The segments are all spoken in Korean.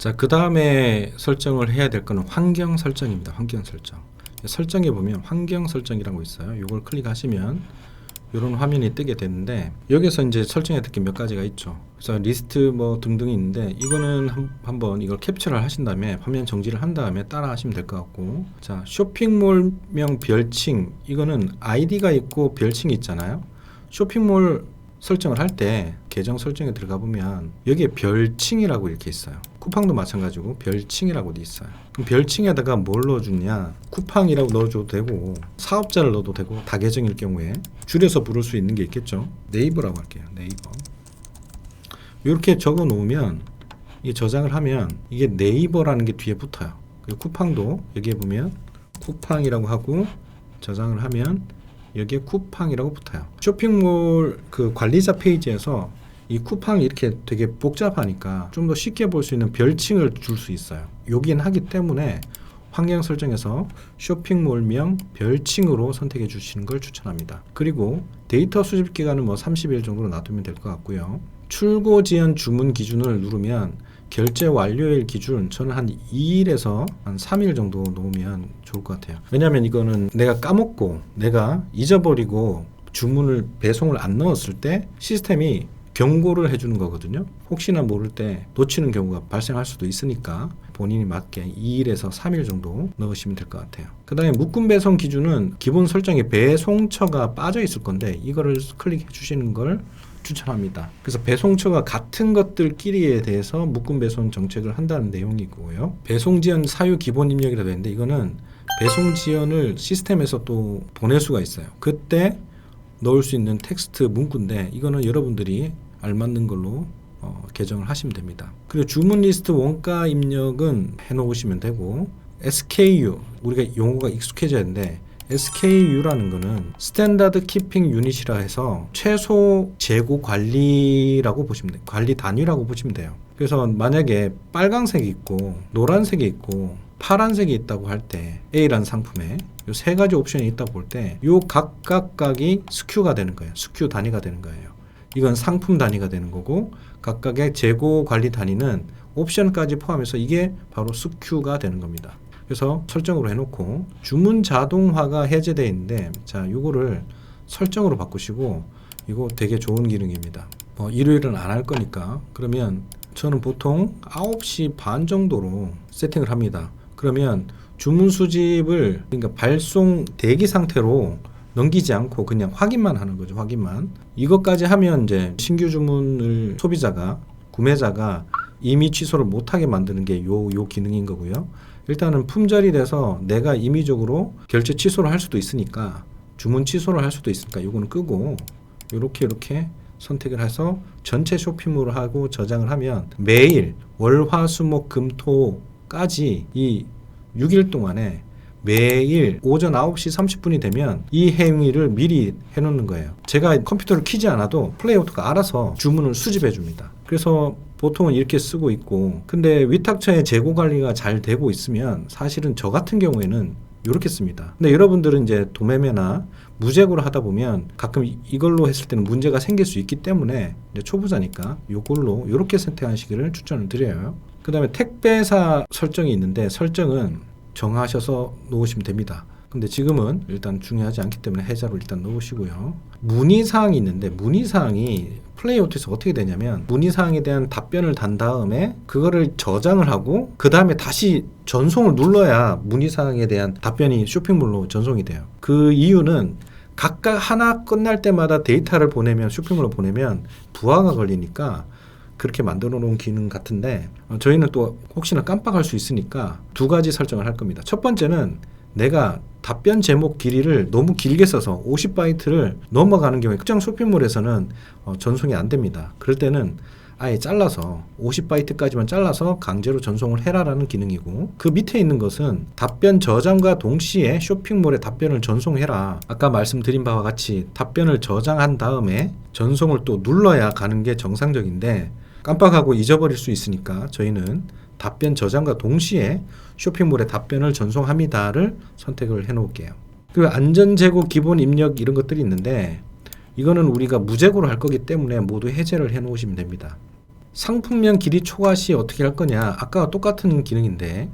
자, 그 다음에 설정을 해야 될 거는 환경 설정입니다. 환경 설정. 설정에 보면 환경 설정이라고 있어요. 이걸 클릭하시면 이런 화면이 뜨게 되는데, 여기서 이제 설정해야 될 게 몇 가지가 있죠. 그래서 리스트 뭐 등등이 있는데, 이거는 한번 이걸 캡처를 하신 다음에 화면 정지를 한 다음에 따라 하시면 될 것 같고, 자, 쇼핑몰명 별칭, 이거는 아이디가 있고 별칭이 있잖아요. 쇼핑몰 설정을 할 때 계정 설정에 들어가 보면 여기에 별칭이라고 이렇게 있어요. 쿠팡도 마찬가지고 별칭이라고 돼 있어요. 그럼 별칭에다가 뭘 넣어주냐, 쿠팡이라고 넣어줘도 되고 사업자를 넣어도 되고, 다 계정일 경우에 줄여서 부를 수 있는 게 있겠죠. 네이버라고 할게요. 네이버. 이렇게 적어 놓으면, 이게 저장을 하면 이게 네이버라는 게 뒤에 붙어요. 그리고 쿠팡도 여기에 보면 쿠팡이라고 하고 저장을 하면 여기에 쿠팡이라고 붙어요. 쇼핑몰 그 관리자 페이지에서 이 쿠팡이 이렇게 되게 복잡하니까 좀 더 쉽게 볼 수 있는 별칭을 줄 수 있어요. 여기엔 하기 때문에 환경 설정에서 쇼핑몰명 별칭으로 선택해 주시는 걸 추천합니다. 그리고 데이터 수집 기간은 뭐 30일 정도로 놔두면 될 것 같고요. 출고 지연 주문 기준을 누르면 결제 완료일 기준, 저는 한 2일에서 한 3일 정도 놓으면 좋을 것 같아요. 왜냐하면 이거는 내가 까먹고 내가 잊어버리고 주문을 배송을 안 넣었을 때 시스템이 경고를 해주는 거거든요. 혹시나 모를 때 놓치는 경우가 발생할 수도 있으니까 본인이 맞게 2일에서 3일 정도 넣으시면 될 것 같아요. 그 다음에 묶음 배송 기준은 기본 설정에 배송처가 빠져 있을 건데, 이거를 클릭해 주시는 걸 추천합니다. 그래서 배송처가 같은 것들끼리에 대해서 묶음 배송 정책을 한다는 내용이고요. 배송 지연 사유 기본 입력이라고 했는데, 이거는 배송 지연을 시스템에서 또 보낼 수가 있어요. 그때 넣을 수 있는 텍스트 문구인데, 이거는 여러분들이 알맞는 걸로 개정을 하시면 됩니다. 그리고 주문 리스트 원가 입력은 해놓으시면 되고, SKU, 우리가 용어가 익숙해져야 하는데, SKU라는 거는 스탠다드 키핑 유닛이라 해서 최소 재고 관리라고 보시면 돼요. 관리 단위라고 보시면 돼요. 그래서 만약에 빨강색이 있고 노란색이 있고 파란색이 있다고 할 때, A라는 상품에 이 세 가지 옵션이 있다고 볼 때, 이 각각이 SKU가 되는 거예요. SKU 단위가 되는 거예요. 이건 상품 단위가 되는 거고, 각각의 재고 관리 단위는 옵션까지 포함해서 이게 바로 SKU가 되는 겁니다. 그래서 설정으로 해놓고, 주문 자동화가 해제되어 있는데, 자, 이거를 설정으로 바꾸시고, 이거 되게 좋은 기능입니다. 일요일은 안 할 거니까, 그러면 저는 보통 9시 반 정도로 세팅을 합니다. 그러면 주문 수집을, 그러니까 발송 대기 상태로 넘기지 않고 그냥 확인만 하는 거죠. 확인만. 이것까지 하면 이제 신규 주문을 구매자가 이미 취소를 못하게 만드는 게 요 기능인 거고요. 일단은 품절이 돼서 내가 임의적으로 결제 취소를 할 수도 있으니까, 주문 취소를 할 수도 있으니까 요거는 끄고, 이렇게 선택을 해서 전체 쇼핑몰을 하고 저장을 하면 매일 월, 화, 수, 목, 금, 토까지 이 6일 동안에 매일 오전 9시 30분이 되면 이 행위를 미리 해놓는 거예요. 제가 컴퓨터를 켜지 않아도 플레이오토가 알아서 주문을 수집해 줍니다. 그래서 보통은 이렇게 쓰고 있고, 근데 위탁처의 재고 관리가 잘 되고 있으면 사실은 저 같은 경우에는 이렇게 씁니다. 근데 여러분들은 이제 도매매나 무재고를 하다 보면 가끔 이걸로 했을 때는 문제가 생길 수 있기 때문에, 이제 초보자니까 이걸로 이렇게 선택하시기를 추천을 드려요. 그 다음에 택배사 설정이 있는데, 설정은 정하셔서 놓으시면 됩니다. 근데 지금은 일단 중요하지 않기 때문에 해자로 일단 넣으시고요. 문의사항이 있는데, 문의사항이 플레이오토에서 어떻게 되냐면, 문의사항에 대한 답변을 단 다음에 그거를 저장을 하고 그 다음에 다시 전송을 눌러야 문의사항에 대한 답변이 쇼핑몰로 전송이 돼요. 그 이유는 각각 하나 끝날 때마다 데이터를 보내면, 쇼핑몰로 보내면 부하가 걸리니까 그렇게 만들어 놓은 기능 같은데, 저희는 또 혹시나 깜빡할 수 있으니까 두 가지 설정을 할 겁니다. 첫 번째는 내가 답변 제목 길이를 너무 길게 써서 50바이트를 넘어가는 경우에 특정 쇼핑몰에서는 전송이 안 됩니다. 그럴 때는 아예 잘라서 50바이트까지만 잘라서 강제로 전송을 해라라는 기능이고, 그 밑에 있는 것은 답변 저장과 동시에 쇼핑몰에 답변을 전송해라. 아까 말씀드린 바와 같이 답변을 저장한 다음에 전송을 또 눌러야 가는 게 정상적인데, 깜빡하고 잊어버릴 수 있으니까 저희는 답변 저장과 동시에 쇼핑몰에 답변을 전송합니다를 선택을 해 놓을게요. 그리고 안전재고 기본 입력 이런 것들이 있는데, 이거는 우리가 무재고로 할 거기 때문에 모두 해제를 해 놓으시면 됩니다. 상품명 길이 초과 시 어떻게 할 거냐. 아까와 똑같은 기능인데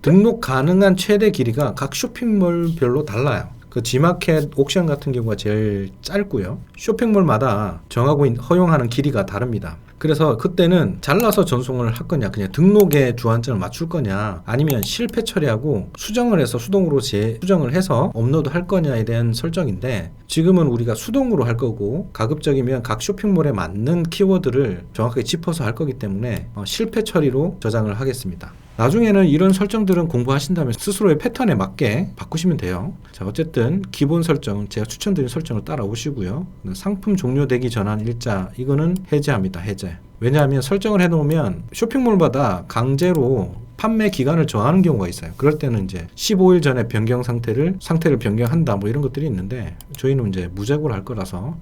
등록 가능한 최대 길이가 각 쇼핑몰별로 달라요. 그 G마켓 옥션 같은 경우가 제일 짧고요. 쇼핑몰마다 정하고 허용하는 길이가 다릅니다. 그래서 그때는 잘라서 전송을 할 거냐, 그냥 등록에 주안점을 맞출 거냐, 아니면 실패 처리하고 수정을 해서 수동으로 재수정을 해서 업로드 할 거냐에 대한 설정인데, 지금은 우리가 수동으로 할 거고 가급적이면 각 쇼핑몰에 맞는 키워드를 정확하게 짚어서 할 거기 때문에 실패 처리로 저장을 하겠습니다. 나중에는 이런 설정들은 공부하신다면 스스로의 패턴에 맞게 바꾸시면 돼요. 자, 어쨌든 기본 설정, 제가 추천드린 설정을 따라오시고요. 상품 종료되기 전환 일자, 이거는 해제합니다. 해제. 왜냐하면 설정을 해놓으면 쇼핑몰마다 강제로 판매 기간을 정하는 경우가 있어요. 그럴 때는 이제 15일 전에 변경 상태를 변경한다, 뭐 이런 것들이 있는데, 저희는 이제 무제고로 할 거라서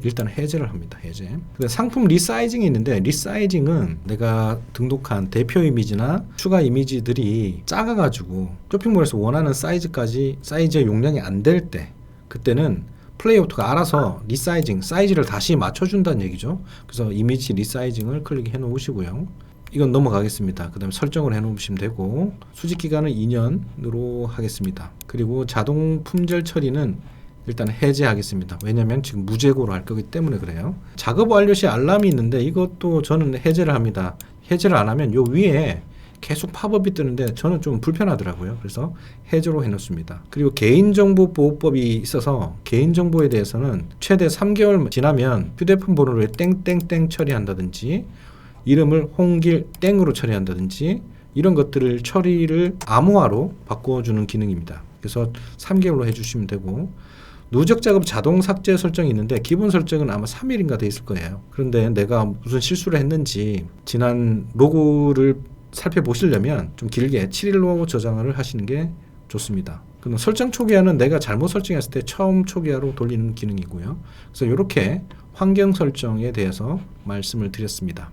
일단 해제를 합니다. 해제. 상품 리사이징이 있는데, 리사이징은 내가 등록한 대표 이미지나 추가 이미지들이 작아가지고 쇼핑몰에서 원하는 사이즈의 용량이 안 될 때, 그때는 플레이오토가 알아서 리사이징, 사이즈를 다시 맞춰준다는 얘기죠. 그래서 이미지 리사이징을 클릭해 놓으시고요. 이건 넘어가겠습니다. 그 다음에 설정을 해 놓으시면 되고, 수집 기간은 2년으로 하겠습니다. 그리고 자동 품절 처리는 일단 해제하겠습니다. 왜냐면 지금 무제고로 할 거기 때문에 그래요. 작업 완료 시 알람이 있는데 이것도 저는 해제를 합니다. 해제를 안 하면 요 위에 계속 팝업이 뜨는데 저는 좀 불편하더라고요. 그래서 해제로 해놓습니다. 그리고 개인정보보호법이 있어서 개인정보에 대해서는 최대 3개월 지나면 휴대폰 번호를 땡땡땡 처리한다든지 이름을 홍길 땡으로 처리한다든지 이런 것들을 처리를 암호화로 바꿔주는 기능입니다. 그래서 3개월로 해주시면 되고, 누적 작업 자동 삭제 설정이 있는데 기본 설정은 아마 3일인가 돼 있을 거예요. 그런데 내가 무슨 실수를 했는지 지난 로그를 살펴보시려면 좀 길게 7일로 저장을 하시는 게 좋습니다. 그럼 설정 초기화는 내가 잘못 설정했을 때 처음 초기화로 돌리는 기능이고요. 그래서 이렇게 환경 설정에 대해서 말씀을 드렸습니다.